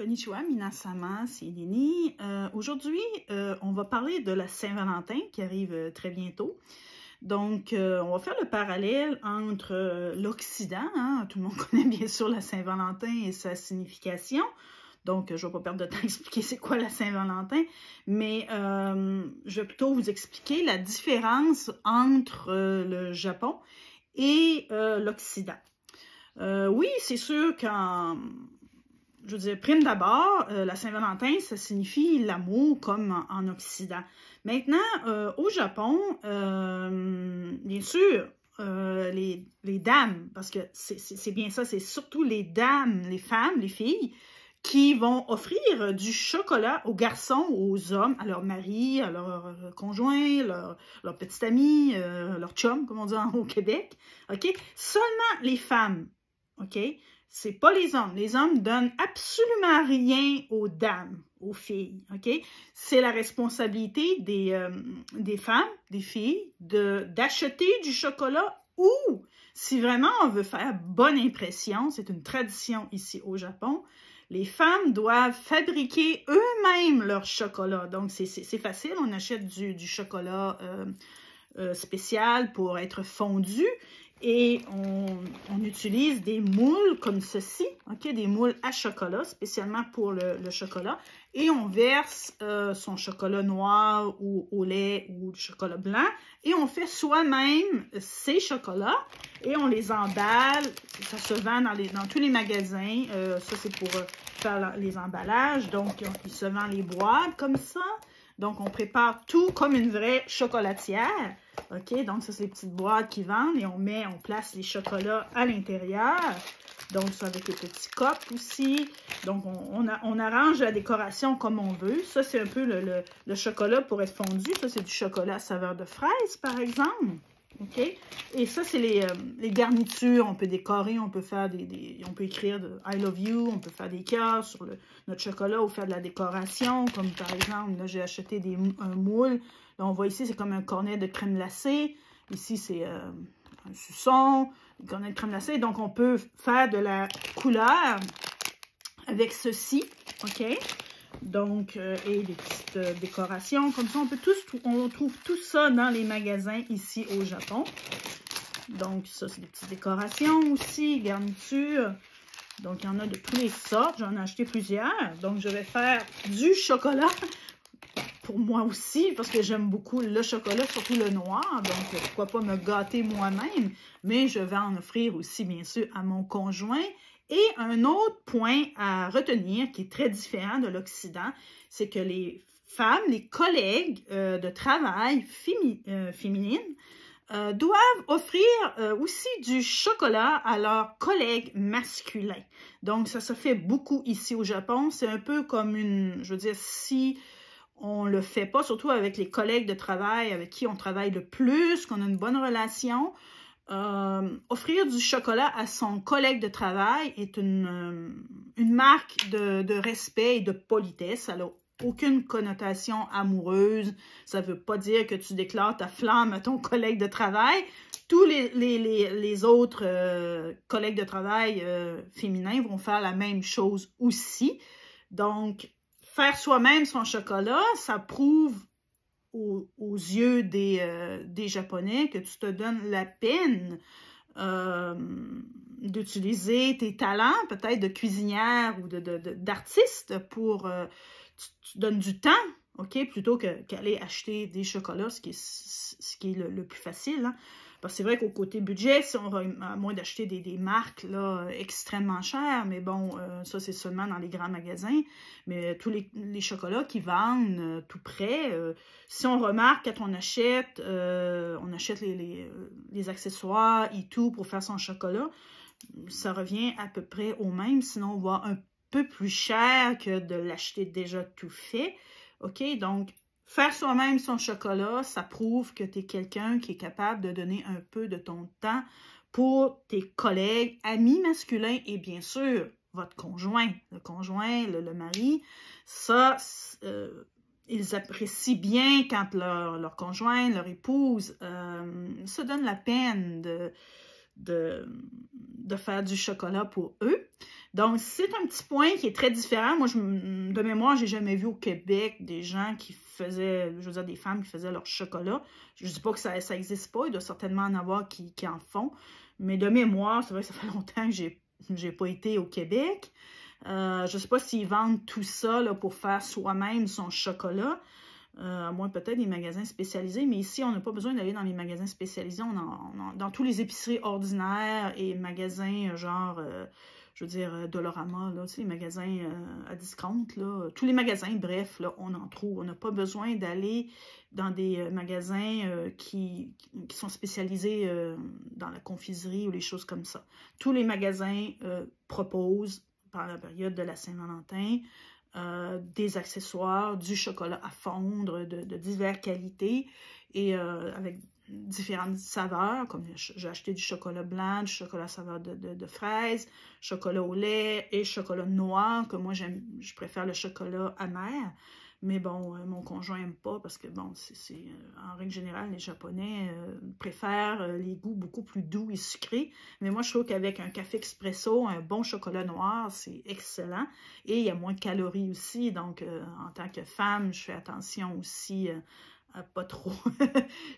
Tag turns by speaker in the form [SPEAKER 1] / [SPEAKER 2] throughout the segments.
[SPEAKER 1] Konnichiwa, Minasama, c'est Nini. Aujourd'hui, on va parler de la Saint-Valentin qui arrive très bientôt. Donc, on va faire le parallèle entre l'Occident, hein, tout le monde connaît bien sûr la Saint-Valentin et sa signification. Donc, je ne vais pas perdre de temps à expliquer c'est quoi la Saint-Valentin, mais je vais plutôt vous expliquer la différence entre le Japon et l'Occident. Oui, c'est sûr qu'en... Je veux dire, prime d'abord, la Saint-Valentin, ça signifie l'amour comme en Occident. Maintenant, au Japon, bien sûr, les dames, parce que c'est bien ça, c'est surtout les dames, les femmes, les filles, qui vont offrir du chocolat aux garçons, aux hommes, à leur mari, à leur conjoint, leur petit ami, leur chum, comme on dit au Québec. OK? Seulement les femmes. OK? C'est pas les hommes. Les hommes donnent absolument rien aux dames, aux filles. OK? C'est la responsabilité des femmes, des filles, d'acheter du chocolat ou, si vraiment on veut faire bonne impression, c'est une tradition ici au Japon, les femmes doivent fabriquer eux-mêmes leur chocolat. Donc, c'est facile. On achète du chocolat spécial pour être fondu. Et on utilise des moules comme ceci, okay, des moules à chocolat, spécialement pour le chocolat. Et on verse son chocolat noir ou au lait ou du chocolat blanc. Et on fait soi-même ces chocolats et on les emballe. Ça se vend dans tous les magasins. Ça, c'est pour faire les emballages. Donc, il se vend les boîtes comme ça. Donc, on prépare tout comme une vraie chocolatière. OK? Donc, ça, c'est les petites boîtes qui vendent et on place les chocolats à l'intérieur. Donc, ça avec les petits copes aussi. Donc, on arrange la décoration comme on veut. Ça, c'est un peu le chocolat pour être fondu. Ça, c'est du chocolat à saveur de fraise, par exemple. OK? Et ça, c'est les garnitures. On peut décorer, on peut faire on peut écrire I love you, on peut faire des cœurs sur notre chocolat ou faire de la décoration. Comme par exemple, là, j'ai acheté un moule. Là, on voit ici, c'est comme un cornet de crème glacée. Ici, c'est un suçon, un cornet de crème glacée. Donc, on peut faire de la couleur avec ceci. OK? Donc, et des petites décorations comme ça. On trouve tout ça dans les magasins ici au Japon. Donc, ça, c'est des petites décorations aussi, garnitures. Donc, il y en a de toutes les sortes. J'en ai acheté plusieurs. Donc, je vais faire du chocolat pour moi aussi, parce que j'aime beaucoup le chocolat, surtout le noir. Donc, pourquoi pas me gâter moi-même. Mais je vais en offrir aussi, bien sûr, à mon conjoint. Et un autre point à retenir, qui est très différent de l'Occident, c'est que les femmes, les collègues de travail féminines, doivent offrir aussi du chocolat à leurs collègues masculins. Donc, ça se fait beaucoup ici au Japon. C'est un peu comme je veux dire, si on le fait pas, surtout avec les collègues de travail avec qui on travaille le plus, qu'on a une bonne relation, offrir du chocolat à son collègue de travail est une marque de respect et de politesse. Ça n'a aucune connotation amoureuse. Ça ne veut pas dire que tu déclares ta flamme à ton collègue de travail. Tous les autres collègues de travail féminins vont faire la même chose aussi. Donc, faire soi-même son chocolat, ça prouve aux yeux des Japonais que tu te donnes la peine d'utiliser tes talents, peut-être de cuisinière ou d'artiste pour... tu donnes du temps, OK, plutôt qu'aller acheter des chocolats, ce qui est le plus facile, hein. Parce que c'est vrai qu'au côté budget, si on va à moins d'acheter des marques là, extrêmement chères, mais bon, ça c'est seulement dans les grands magasins, mais tous les chocolats qui vendent tout près, si on remarque quand on achète les accessoires et tout pour faire son chocolat, ça revient à peu près au même, sinon on va un peu plus cher que de l'acheter déjà tout fait. OK, donc faire soi-même son chocolat, ça prouve que tu es quelqu'un qui est capable de donner un peu de ton temps pour tes collègues, amis masculins et bien sûr, votre conjoint, le mari. Ça, ils apprécient bien quand leur conjoint, leur épouse se donne la peine de faire du chocolat pour eux. Donc, c'est un petit point qui est très différent. Moi, de mémoire, j'ai jamais vu au Québec des gens qui faisaient, je veux dire, des femmes qui faisaient leur chocolat. Je ne dis pas que ça n'existe pas, il doit certainement en avoir qui en font. Mais de mémoire, c'est vrai que ça fait longtemps que j'ai pas été au Québec. Je ne sais pas s'ils vendent tout ça là, pour faire soi-même son chocolat. À moins peut-être des magasins spécialisés, mais ici, on n'a pas besoin d'aller dans les magasins spécialisés. Dans tous les épiceries ordinaires et magasins genre, je veux dire, Dollarama, là, tu sais, les magasins à discount, là, tous les magasins, bref, là, on en trouve. On n'a pas besoin d'aller dans des magasins qui sont spécialisés dans la confiserie ou les choses comme ça. Tous les magasins proposent, par la période de la Saint-Valentin, des accessoires, du chocolat à fondre de diverses qualités et avec différentes saveurs, comme j'ai acheté du chocolat blanc, du chocolat saveur de fraise, chocolat au lait et chocolat noir, que moi je préfère le chocolat amer. Mais bon, mon conjoint n'aime pas parce que, bon, en règle générale, les Japonais préfèrent les goûts beaucoup plus doux et sucrés. Mais moi, je trouve qu'avec un café expresso, un bon chocolat noir, c'est excellent. Et il y a moins de calories aussi. Donc, en tant que femme, je fais attention aussi à pas trop.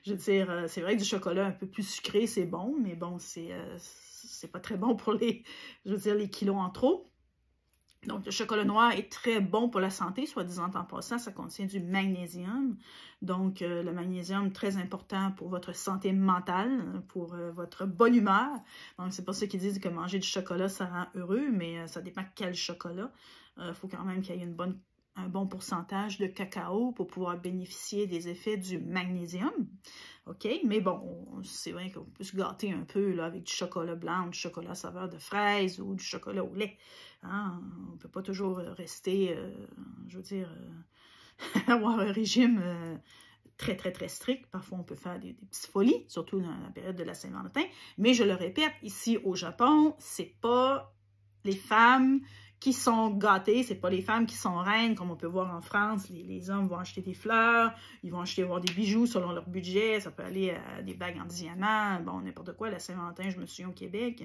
[SPEAKER 1] Je veux dire, c'est vrai que du chocolat un peu plus sucré, c'est bon. Mais bon, c'est pas très bon pour je veux dire, les kilos en trop. Donc, le chocolat noir est très bon pour la santé, soit disant en passant, ça contient du magnésium. Donc, le magnésium, très important pour votre santé mentale, pour votre bonne humeur. Donc, c'est pas ceux qui disent que manger du chocolat, ça rend heureux, mais ça dépend quel chocolat. Il faut quand même qu'il y ait un bon pourcentage de cacao pour pouvoir bénéficier des effets du magnésium. OK? Mais bon, c'est vrai qu'on peut se gâter un peu là, avec du chocolat blanc, du chocolat saveur de fraise ou du chocolat au lait. Hein? On ne peut pas toujours rester, je veux dire, avoir un régime très, très, très strict. Parfois, on peut faire des petites folies, surtout dans la période de la Saint-Valentin. Mais je le répète, ici au Japon, c'est pas les femmes qui sont gâtées, c'est pas les femmes qui sont reines, comme on peut voir en France. Les hommes vont acheter des fleurs, ils vont acheter des bijoux selon leur budget, ça peut aller à des bagues en diamant, bon, n'importe quoi. La Saint-Valentin, je me souviens au Québec,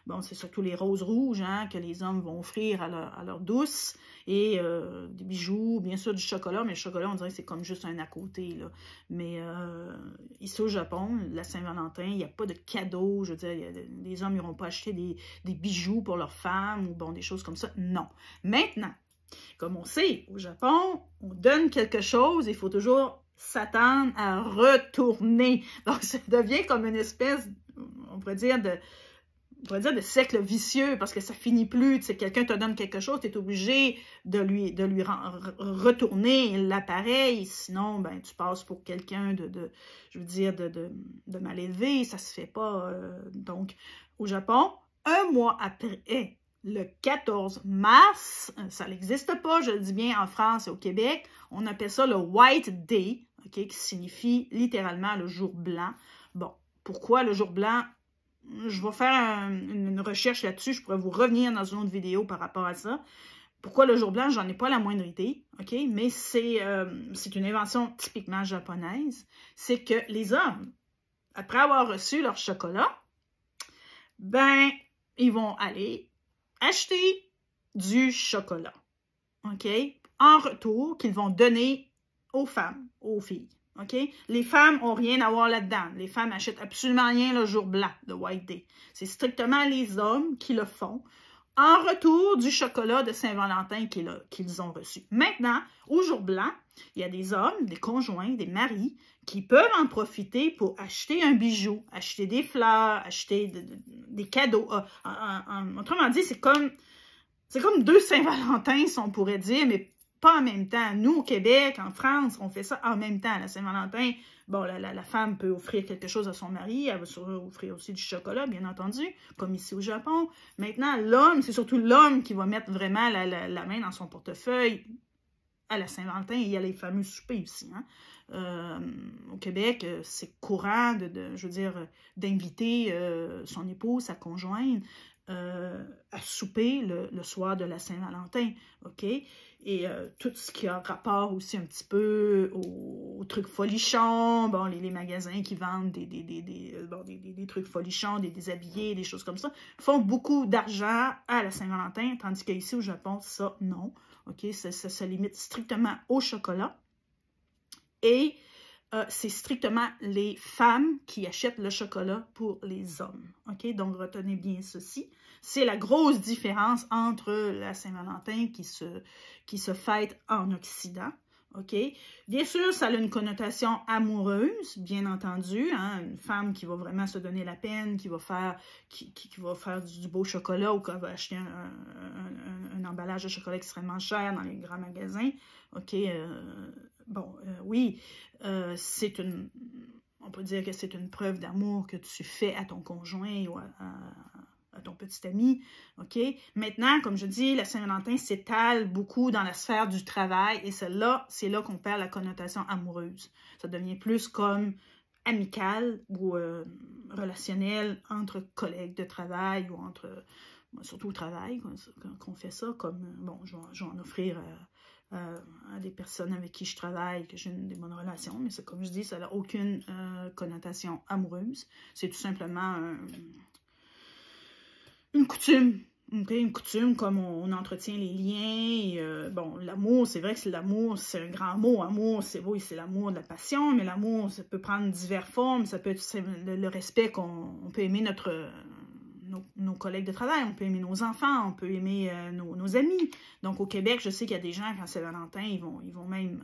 [SPEAKER 1] bon, c'est surtout les roses rouges hein, que les hommes vont offrir à leur douce, et des bijoux, bien sûr du chocolat, mais le chocolat, on dirait que c'est comme juste un à côté, là. Mais ici au Japon, la Saint-Valentin, il n'y a pas de cadeaux, je veux dire, les hommes n'iront pas acheter des bijoux pour leurs femmes, ou bon, des choses comme ça, non. Maintenant, comme on sait, au Japon, on donne quelque chose, il faut toujours s'attendre à retourner. Donc, ça devient comme une espèce, on pourrait dire, de cercle vicieux, parce que ça finit plus. Tu sais, quelqu'un te donne quelque chose, tu es obligé de lui retourner l'appareil, sinon, ben, tu passes pour quelqu'un je veux dire, de mal élevé, ça se fait pas. Donc, au Japon, un mois après, le 14 mars, ça n'existe pas, je le dis bien en France et au Québec, on appelle ça le White Day, okay, qui signifie littéralement le jour blanc. Bon, pourquoi le jour blanc? Je vais faire une recherche là-dessus. Je pourrais vous revenir dans une autre vidéo par rapport à ça. Pourquoi le jour blanc? J'en ai pas la moindre idée, OK? Mais c'est une invention typiquement japonaise. C'est que les hommes, après avoir reçu leur chocolat, ben, ils vont aller acheter du chocolat, OK? En retour, qu'ils vont donner aux femmes, aux filles. OK? Les femmes n'ont rien à voir là-dedans. Les femmes n'achètent absolument rien le jour blanc de White Day. C'est strictement les hommes qui le font en retour du chocolat de Saint-Valentin qu'ils ont reçu. Maintenant, au jour blanc, il y a des hommes, des conjoints, des maris qui peuvent en profiter pour acheter un bijou, acheter des fleurs, acheter des cadeaux. Autrement dit, c'est comme deux Saint-Valentin, si on pourrait dire, mais pas en même temps. Nous, au Québec, en France, on fait ça en même temps. La Saint-Valentin, bon, la femme peut offrir quelque chose à son mari, elle va offrir aussi du chocolat, bien entendu, comme ici au Japon. Maintenant, l'homme, c'est surtout l'homme qui va mettre vraiment la main dans son portefeuille à la Saint-Valentin. Il y a les fameux soupers aussi, hein. Au Québec, c'est courant je veux dire, d'inviter son épouse, sa conjointe, à souper le soir de la Saint-Valentin, OK? Et tout ce qui a rapport aussi un petit peu aux trucs folichons, bon, les magasins qui vendent des des trucs folichons, des déshabillés, des choses comme ça, font beaucoup d'argent à la Saint-Valentin, tandis qu'ici au Japon, ça, non. OK? Ça se limite strictement au chocolat. Et c'est strictement les femmes qui achètent le chocolat pour les hommes. OK? Donc, retenez bien ceci. C'est la grosse différence entre la Saint-Valentin qui se fête en Occident. OK? Bien sûr, ça a une connotation amoureuse, bien entendu. Hein? Une femme qui va vraiment se donner la peine, qui va faire du beau chocolat ou qui va acheter un emballage de chocolat extrêmement cher dans les grands magasins. OK? Oui, on peut dire que c'est une preuve d'amour que tu fais à ton conjoint ou à ton petit ami, OK? Maintenant, comme je dis, la Saint-Valentin s'étale beaucoup dans la sphère du travail et c'est là qu'on perd la connotation amoureuse. Ça devient plus comme amical ou relationnel entre collègues de travail ou surtout au travail, qu'on fait ça, comme, bon, je vais en offrir à des personnes avec qui je travaille, que j'ai des bonnes relations, mais c'est comme je dis, ça n'a aucune connotation amoureuse. C'est tout simplement une coutume. Okay? Une coutume, comme on entretient les liens. Bon, l'amour, c'est vrai que l'amour, c'est un grand mot. Amour, oui, c'est l'amour de la passion, mais l'amour, ça peut prendre diverses formes. Ça peut être le respect qu'on peut aimer nos collègues de travail, on peut aimer nos enfants, on peut aimer nos amis. Donc, au Québec, je sais qu'il y a des gens, quand c'est Valentin, ils vont même,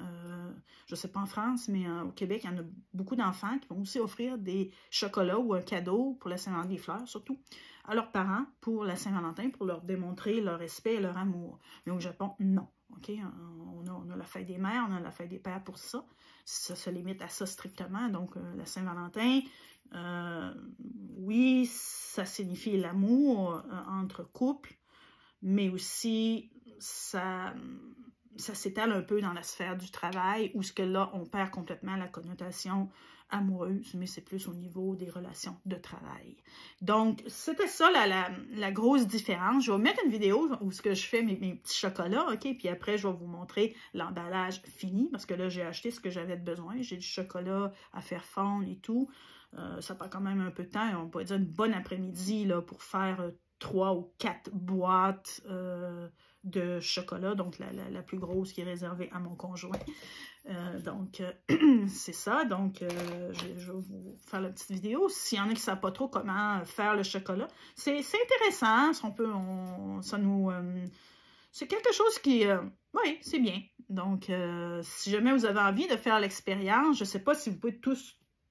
[SPEAKER 1] je ne sais pas en France, mais au Québec, il y en a beaucoup d'enfants qui vont aussi offrir des chocolats ou un cadeau pour la Saint-Valentin, des fleurs surtout, à leurs parents pour la Saint-Valentin, pour leur démontrer leur respect et leur amour. Mais au Japon, non. Okay? On a la fête des mères, on a la fête des pères pour ça. Ça se limite à ça strictement. Donc, la Saint-Valentin, oui, ça signifie l'amour entre couples, mais aussi ça s'étale un peu dans la sphère du travail, où ce que là, on perd complètement la connotation amoureuse, mais c'est plus au niveau des relations de travail. Donc, c'était ça la grosse différence. Je vais mettre une vidéo où ce que je fais mes petits chocolats, OK? Puis après, je vais vous montrer l'emballage fini, parce que là, j'ai acheté ce que j'avais besoin. J'ai du chocolat à faire fondre et tout. Ça prend quand même un peu de temps. On pourrait dire une bonne après-midi là, pour faire 3 ou 4 boîtes de chocolat, donc la plus grosse qui est réservée à mon conjoint. Donc, c'est ça. Donc, je vais vous faire la petite vidéo. S'il y en a qui ne savent pas trop comment faire le chocolat, c'est intéressant. C'est quelque chose qui... oui, c'est bien. Donc, si jamais vous avez envie de faire l'expérience, je ne sais pas si vous pouvez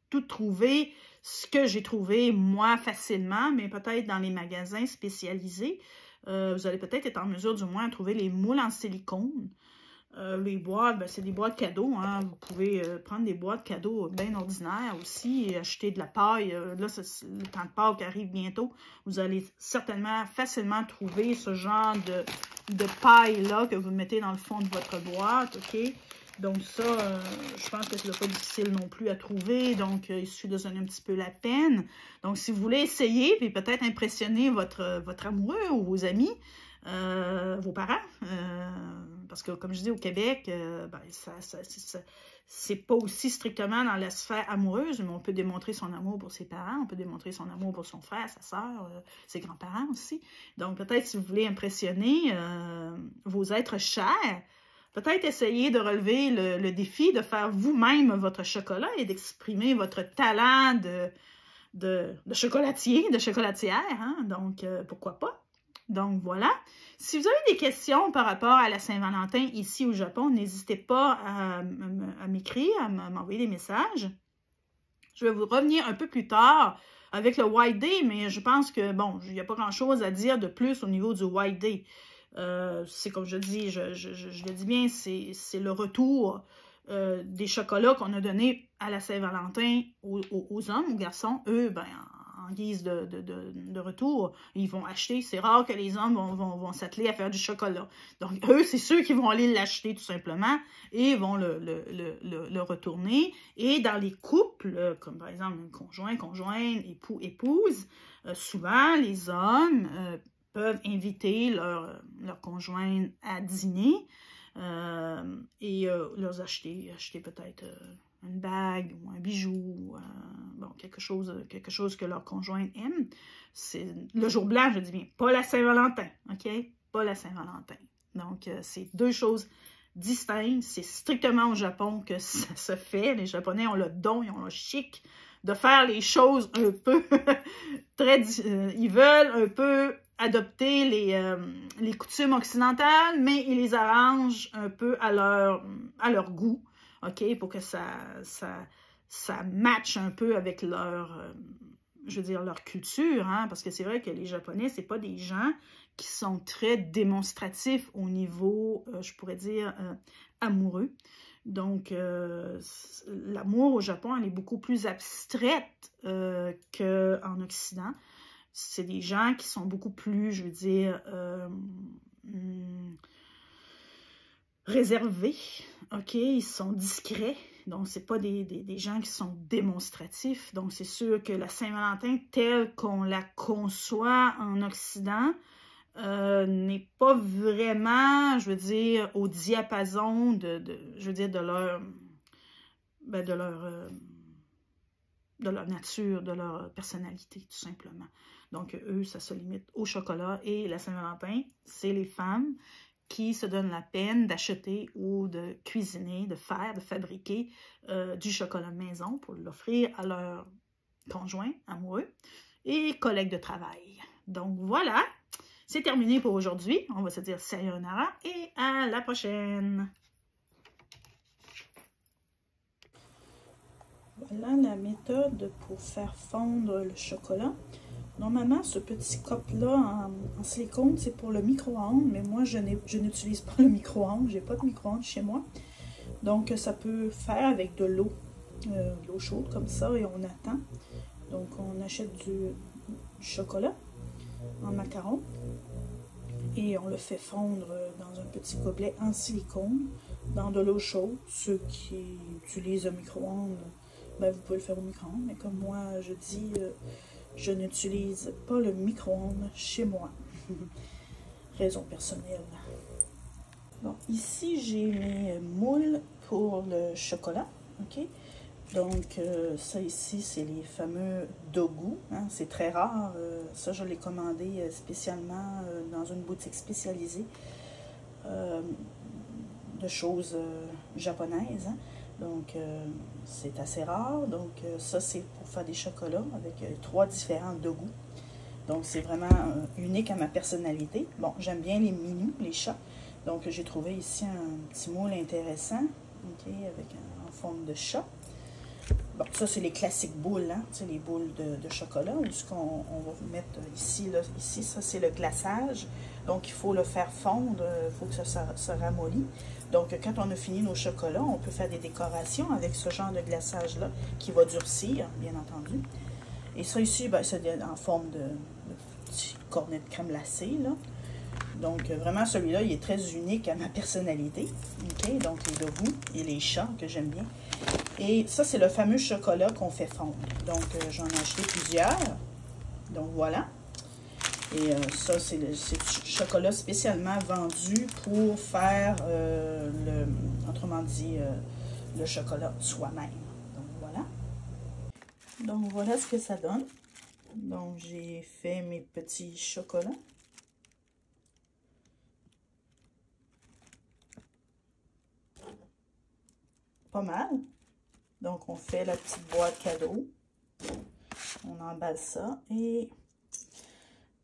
[SPEAKER 1] tout trouver, ce que j'ai trouvé, moi, facilement, mais peut-être dans les magasins spécialisés. Vous allez peut-être être en mesure, du moins, à trouver les moules en silicone. Les boîtes, ben, c'est des boîtes cadeaux. Hein. Vous pouvez prendre des boîtes cadeaux bien ordinaires aussi et acheter de la paille. Là, le temps de Pâques arrive bientôt. Vous allez certainement facilement trouver ce genre de paille-là que vous mettez dans le fond de votre boîte. OK? Donc ça, je pense que ce n'est pas difficile non plus à trouver. Donc, il suffit de se donner un petit peu la peine. Donc, si vous voulez essayer, puis peut-être impressionner votre amoureux ou vos amis, vos parents, parce que comme je dis au Québec, ben, c'est pas aussi strictement dans la sphère amoureuse, mais on peut démontrer son amour pour ses parents, on peut démontrer son amour pour son frère, sa soeur, ses grands-parents aussi. Donc peut-être si vous voulez impressionner vos êtres chers, peut-être essayer de relever le défi de faire vous-même votre chocolat et d'exprimer votre talent de chocolatier, de chocolatière. Hein? Donc, pourquoi pas? Donc, voilà. Si vous avez des questions par rapport à la Saint-Valentin ici au Japon, n'hésitez pas à m'écrire, à m'envoyer des messages. Je vais vous revenir un peu plus tard avec le White Day, mais je pense que, bon, il n'y a pas grand-chose à dire de plus au niveau du White Day. C'est comme je dis, je le dis bien, c'est le retour des chocolats qu'on a donnés à la Saint-Valentin aux hommes, aux garçons. Eux, ben, en guise de retour, ils vont acheter. C'est rare que les hommes vont s'atteler à faire du chocolat. Donc, eux, c'est ceux qui vont aller l'acheter tout simplement et vont le retourner. Et dans les couples, comme par exemple un conjoint, conjointe, époux, épouse, souvent, les hommes peuvent inviter leur conjoint à dîner et leur acheter peut-être une bague ou un bijou, bon, quelque chose que leur conjoint aime. C'est le jour blanc, je dis bien, pas la Saint-Valentin, OK? Pas la Saint-Valentin. Donc, c'est deux choses distinctes. C'est strictement au Japon que ça se fait. Les Japonais ont le don, ils ont le chic de faire les choses un peu ils veulent un peu adopter les coutumes occidentales, mais ils les arrangent un peu à leur goût, OK, pour que ça matche un peu avec je veux dire, leur culture, hein, parce que c'est vrai que les Japonais, c'est pas des gens qui sont très démonstratifs au niveau, je pourrais dire, amoureux. Donc, l'amour au Japon, elle est beaucoup plus abstraite qu'en Occident. C'est des gens qui sont beaucoup plus, je veux dire, réservés, OK? Ils sont discrets, donc c'est pas des gens qui sont démonstratifs. Donc, c'est sûr que la Saint-Valentin, telle qu'on la conçoit en Occident, n'est pas vraiment, je veux dire, au diapason je veux dire, de leur nature, de leur personnalité, tout simplement. Donc, eux, ça se limite au chocolat. Et la Saint-Valentin, c'est les femmes qui se donnent la peine d'acheter ou de cuisiner, de fabriquer du chocolat maison pour l'offrir à leur conjoint amoureux et collègues de travail. Donc, voilà. C'est terminé pour aujourd'hui. On va se dire sayonara et à la prochaine. Voilà la méthode pour faire fondre le chocolat. Normalement, ce petit cup-là en silicone, c'est pour le micro-ondes, mais moi, je n'utilise pas le micro-ondes. Je n'ai pas de micro-ondes chez moi. Donc, ça peut faire avec de l'eau chaude comme ça et on attend. Donc, on achète du chocolat en macaron et on le fait fondre dans un petit gobelet en silicone dans de l'eau chaude. Ceux qui utilisent le micro-ondes, ben, vous pouvez le faire au micro-ondes, mais comme moi je dis, je n'utilise pas le micro-ondes chez moi. Raison personnelle. Bon, ici j'ai mes moules pour le chocolat, ok? Donc, ça ici, c'est les fameux dogu. Hein, c'est très rare. Ça, je l'ai commandé spécialement dans une boutique spécialisée de choses japonaises. Hein. Donc, c'est assez rare. Donc, ça, c'est pour faire des chocolats avec 3 différents dogu. Donc, c'est vraiment unique à ma personnalité. Bon, j'aime bien les minous, les chats. Donc, j'ai trouvé ici un petit moule intéressant, ok, avec en forme de chat. Bon, ça, c'est les classiques boules, hein? C'est les boules de chocolat. Ce qu'on va mettre ici, là, ici, ça, c'est le glaçage. Donc, il faut le faire fondre, il faut que ça se ramollit. Donc, quand on a fini nos chocolats, on peut faire des décorations avec ce genre de glaçage-là qui va durcir, bien entendu. Et ça, ici, ben, c'est en forme de petit cornet de crème glacée, là. Donc, vraiment, celui-là, il est très unique à ma personnalité. OK? Donc, les dogu et les chats que j'aime bien. Et ça, c'est le fameux chocolat qu'on fait fondre. Donc, j'en ai acheté plusieurs. Donc, voilà. Et ça, c'est du chocolat spécialement vendu pour faire, autrement dit, le chocolat soi-même. Donc, voilà. Donc, voilà ce que ça donne. Donc, j'ai fait mes petits chocolats. Pas mal. Donc, on fait la petite boîte cadeau. On emballe ça. Et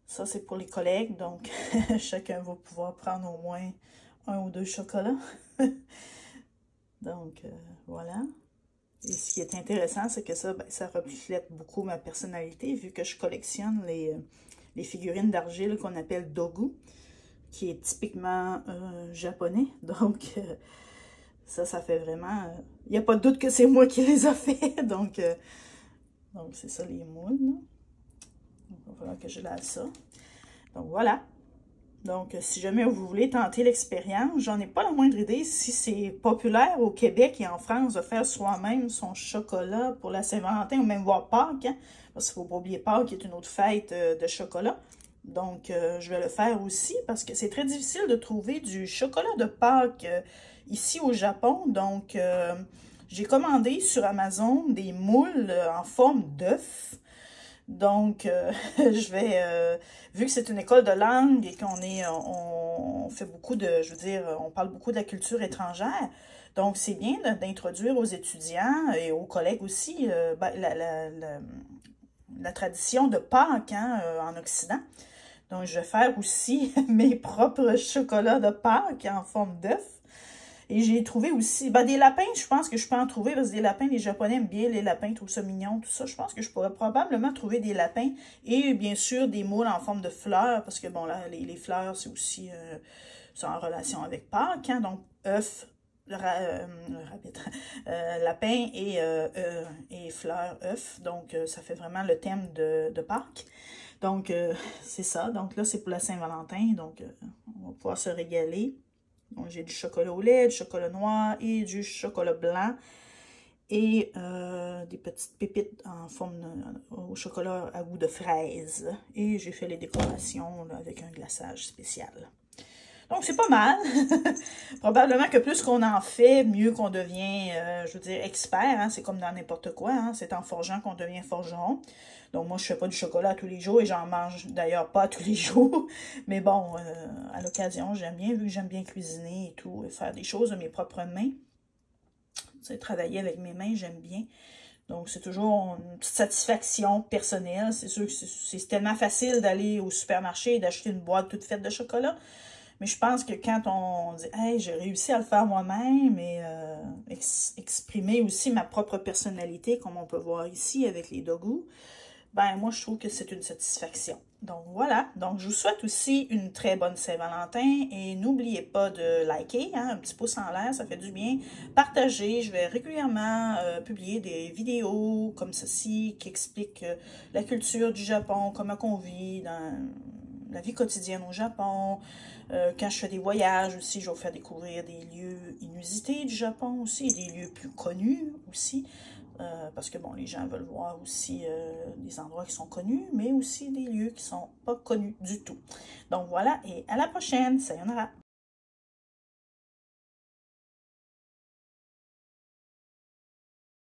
[SPEAKER 1] ça, c'est pour les collègues. Donc, chacun va pouvoir prendre au moins 1 ou 2 chocolats. Donc, voilà. Et ce qui est intéressant, c'est que ça, ben, ça reflète beaucoup ma personnalité, vu que je collectionne les figurines d'argile qu'on appelle dogu, qui est typiquement japonais. Donc, ça fait vraiment... Il n'y a pas de doute que c'est moi qui les a fait. Donc c'est ça les moules. Donc, il va falloir que je lave ça. Donc, voilà. Donc, si jamais vous voulez tenter l'expérience, j'en ai pas la moindre idée si c'est populaire au Québec et en France de faire soi-même son chocolat pour la Saint-Valentin ou même voir Pâques. Hein, parce qu'il ne faut pas oublier Pâques qui est une autre fête de chocolat. Donc, je vais le faire aussi parce que c'est très difficile de trouver du chocolat de Pâques ici au Japon. Donc, j'ai commandé sur Amazon des moules en forme d'œuf. Donc, je vais, vu que c'est une école de langue et on fait beaucoup de, je veux dire, on parle beaucoup de la culture étrangère, donc c'est bien d'introduire aux étudiants et aux collègues aussi la tradition de Pâques en Occident. Donc, je vais faire aussi mes propres chocolats de Pâques en forme d'œuf. Et j'ai trouvé aussi, des lapins, je pense que je peux en trouver, parce que des lapins, les Japonais aiment bien les lapins, ils trouvent ça mignon, tout ça. Je pense que je pourrais probablement trouver des lapins et bien sûr des moules en forme de fleurs, parce que bon, là, les fleurs, c'est aussi c'est en relation avec Pâques, hein, donc œuf, lapin et fleurs, œuf. Donc, ça fait vraiment le thème de Pâques. Donc, c'est ça. Donc là, c'est pour la Saint-Valentin, donc on va pouvoir se régaler. Donc, j'ai du chocolat au lait, du chocolat noir et du chocolat blanc. Et des petites pépites en forme au chocolat à goût de fraise. Et j'ai fait les décorations là, avec un glaçage spécial. Donc, c'est pas mal. Probablement que plus qu'on en fait, mieux qu'on devient, je veux dire, expert. Hein? C'est comme dans n'importe quoi. Hein? C'est en forgeant qu'on devient forgeron. Donc, moi, je fais pas du chocolat tous les jours et j'en mange d'ailleurs pas tous les jours. Mais bon, à l'occasion, j'aime bien, vu que j'aime bien cuisiner et tout, et faire des choses de mes propres mains. Tu sais, travailler avec mes mains, j'aime bien. Donc, c'est toujours une petite satisfaction personnelle. C'est sûr que c'est tellement facile d'aller au supermarché et d'acheter une boîte toute faite de chocolat. Mais je pense que quand on dit « Hey, j'ai réussi à le faire moi-même » et exprimer aussi ma propre personnalité, comme on peut voir ici avec les dogos, ben moi, je trouve que c'est une satisfaction. Donc, voilà. Donc, je vous souhaite aussi une très bonne Saint-Valentin. Et n'oubliez pas de liker, hein, un petit pouce en l'air, ça fait du bien. Partagez. Je vais régulièrement publier des vidéos comme ceci qui expliquent la culture du Japon, comment on vit dans la vie quotidienne au Japon. Quand je fais des voyages aussi, je vais vous faire découvrir des lieux inusités du Japon aussi, des lieux plus connus aussi. Parce que, bon, les gens veulent voir aussi des endroits qui sont connus, mais aussi des lieux qui ne sont pas connus du tout. Donc, voilà, et à la prochaine. Sayonara!